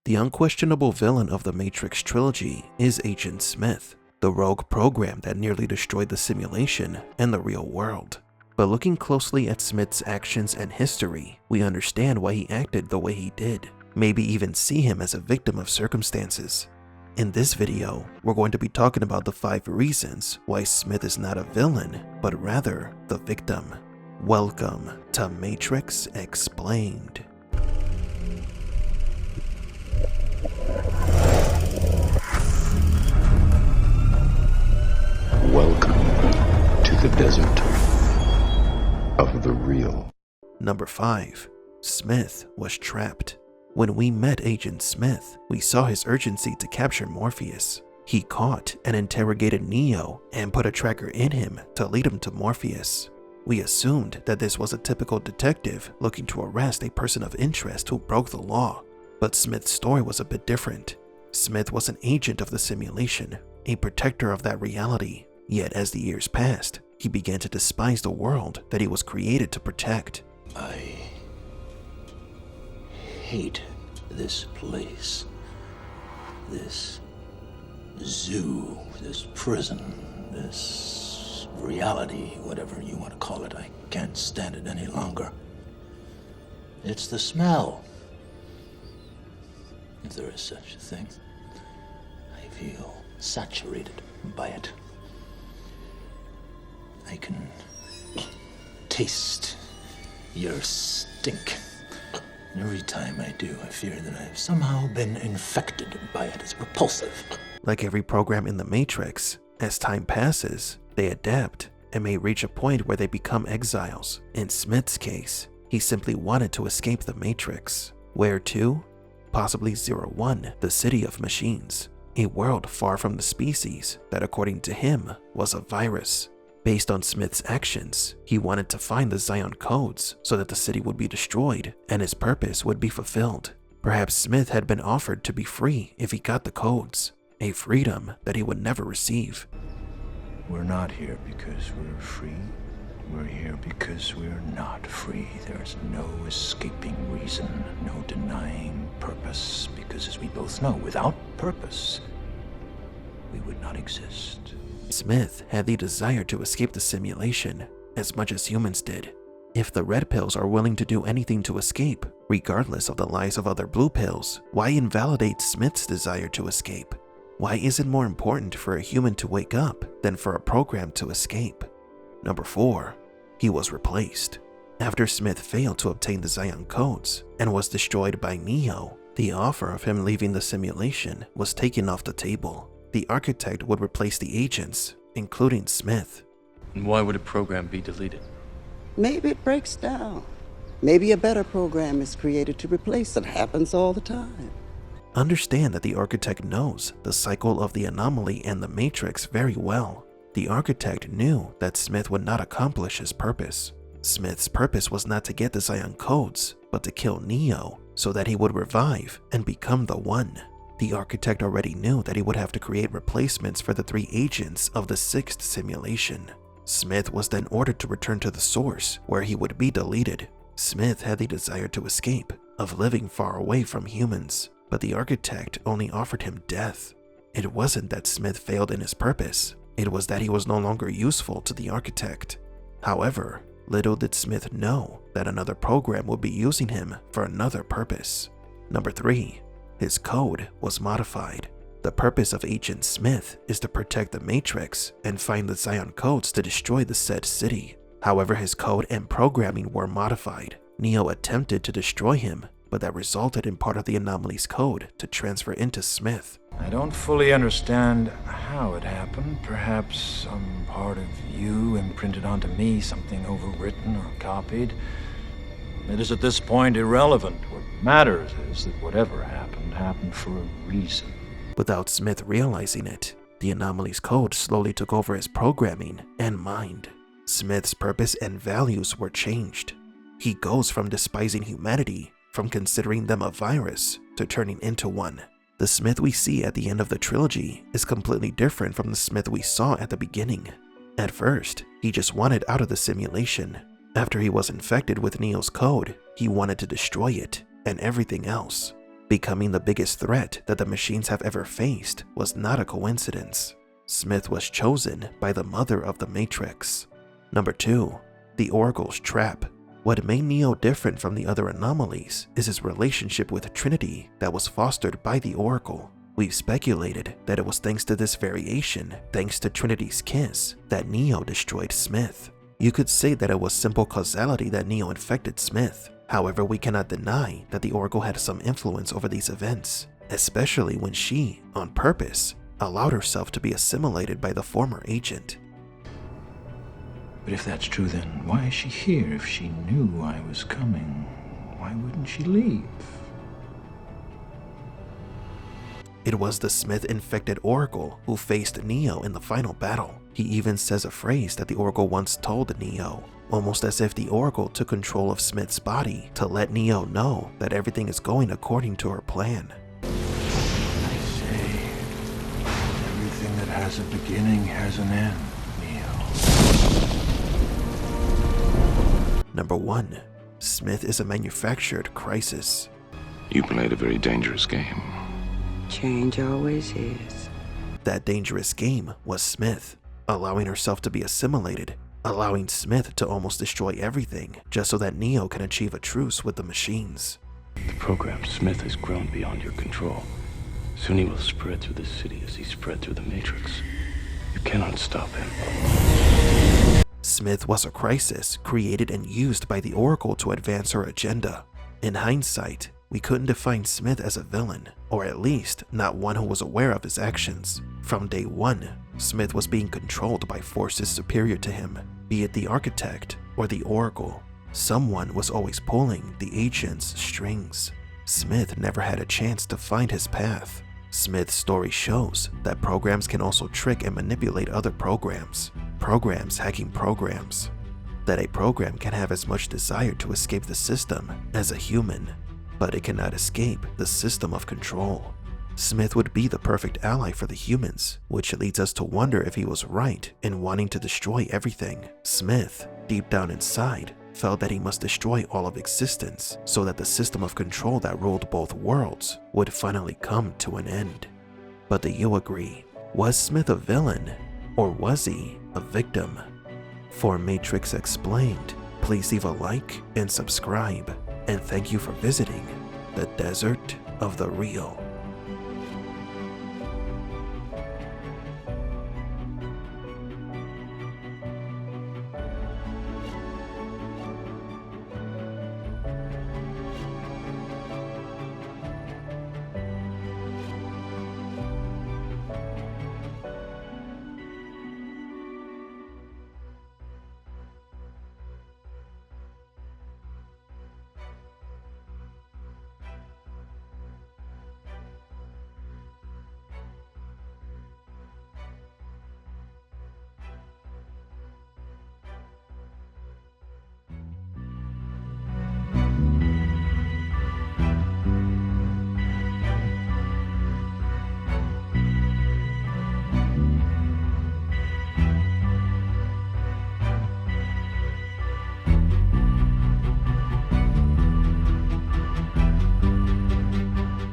The unquestionable villain of the Matrix trilogy is Agent Smith, the rogue program that nearly destroyed the simulation and the real world. But looking closely at Smith's actions and history, we understand why he acted the way he did, maybe even see him as a victim of circumstances. In this video, we're going to be talking about the 5 reasons why Smith is not a villain, but rather the victim. Welcome to Matrix Explained. Welcome to the desert of the real. Number 5. Smith was trapped. When we met Agent Smith, we saw his urgency to capture Morpheus. He caught and interrogated Neo and put a tracker in him to lead him to Morpheus. We assumed that this was a typical detective looking to arrest a person of interest who broke the law. But Smith's story was a bit different. Smith was an agent of the simulation, a protector of that reality. Yet as the years passed, he began to despise the world that he was created to protect. I hate this place, this zoo, this prison, this reality, whatever you want to call it. I can't stand it any longer. It's the smell, if there is such a thing. I feel saturated by it. I can taste your stink. Every time I do, I fear that I've somehow been infected by it. It's repulsive. Like every program in the Matrix, as time passes, they adapt and may reach a point where they become exiles. In Smith's case, he simply wanted to escape the Matrix. Where to? Possibly Zero-1, the city of machines, a world far from the species that, according to him, was a virus. Based on Smith's actions, he wanted to find the Zion codes so that the city would be destroyed and his purpose would be fulfilled. Perhaps Smith had been offered to be free if he got the codes, a freedom that he would never receive. We're not here because we're free. We're here because we're not free. There's no escaping reason, no denying purpose, because as we both know, without purpose, we would not exist. Smith had the desire to escape the simulation as much as humans did. If the red pills are willing to do anything to escape, regardless of the lies of other blue pills, why invalidate Smith's desire to escape? Why is it more important for a human to wake up than for a program to escape? Number 4. He was replaced. After Smith failed to obtain the Zion codes and was destroyed by Neo, the offer of him leaving the simulation was taken off the table. The architect would replace the agents, including Smith. And why would a program be deleted? Maybe it breaks down. Maybe a better program is created to replace it. Happens all the time. Understand that the architect knows the cycle of the anomaly and the Matrix very well. The architect knew that Smith would not accomplish his purpose. Smith's purpose was not to get the Zion codes, but to kill Neo so that he would revive and become the One. The architect already knew that he would have to create replacements for the 3 agents of the 6th simulation. Smith was then ordered to return to the source, where he would be deleted. Smith had the desire to escape, of living far away from humans, but the architect only offered him death. It wasn't that Smith failed in his purpose, it was that he was no longer useful to the architect. However, little did Smith know that another program would be using him for another purpose. Number 3. His code was modified. The purpose of Agent Smith is to protect the Matrix and find the Zion codes to destroy the said city. However, his code and programming were modified. Neo attempted to destroy him, but that resulted in part of the anomaly's code to transfer into Smith. I don't fully understand how it happened. Perhaps some part of you imprinted onto me, something overwritten or copied. It is at this point irrelevant. What matters is that whatever happened for a reason. Without Smith realizing it, the anomaly's code slowly took over his programming and mind. Smith's purpose and values were changed. He goes from despising humanity, from considering them a virus, to turning into one. The Smith we see at the end of the trilogy is completely different from the Smith we saw at the beginning. At first, he just wanted out of the simulation. After he was infected with Neo's code, he wanted to destroy it and everything else. Becoming the biggest threat that the machines have ever faced was not a coincidence. Smith was chosen by the mother of the Matrix. Number 2. The Oracle's Trap. What made Neo different from the other anomalies is his relationship with Trinity that was fostered by the Oracle. We've speculated that it was thanks to this variation, thanks to Trinity's kiss, that Neo destroyed Smith. You could say that it was simple causality that Neo infected Smith. However, we cannot deny that the Oracle had some influence over these events, especially when she, on purpose, allowed herself to be assimilated by the former agent. But if that's true, then why is she here? If she knew I was coming, why wouldn't she leave? It was the Smith-infected Oracle who faced Neo in the final battle. He even says a phrase that the Oracle once told Neo, almost as if the Oracle took control of Smith's body to let Neo know that everything is going according to her plan. I say, everything that has a beginning has an end, Neo. Number 1. Smith is a manufactured crisis. You played a very dangerous game. Change always is. That dangerous game was Smith, allowing herself to be assimilated, allowing Smith to almost destroy everything just so that Neo can achieve a truce with the machines. The program Smith has grown beyond your control. Soon he will spread through the city as he spread through the Matrix. You cannot stop him. Smith was a crisis created and used by the Oracle to advance her agenda. In hindsight, we couldn't define Smith as a villain, or at least not one who was aware of his actions. From day one, Smith was being controlled by forces superior to him, be it the Architect or the Oracle. Someone was always pulling the agent's strings. Smith never had a chance to find his path. Smith's story shows that programs can also trick and manipulate other programs, programs hacking programs, that a program can have as much desire to escape the system as a human, but it cannot escape the system of control. Smith would be the perfect ally for the humans, which leads us to wonder if he was right in wanting to destroy everything. Smith, deep down inside, felt that he must destroy all of existence so that the system of control that ruled both worlds would finally come to an end. But do you agree? Was Smith a villain, or was he a victim? For Matrix Explained, please leave a like and subscribe, and thank you for visiting the Desert of the Real.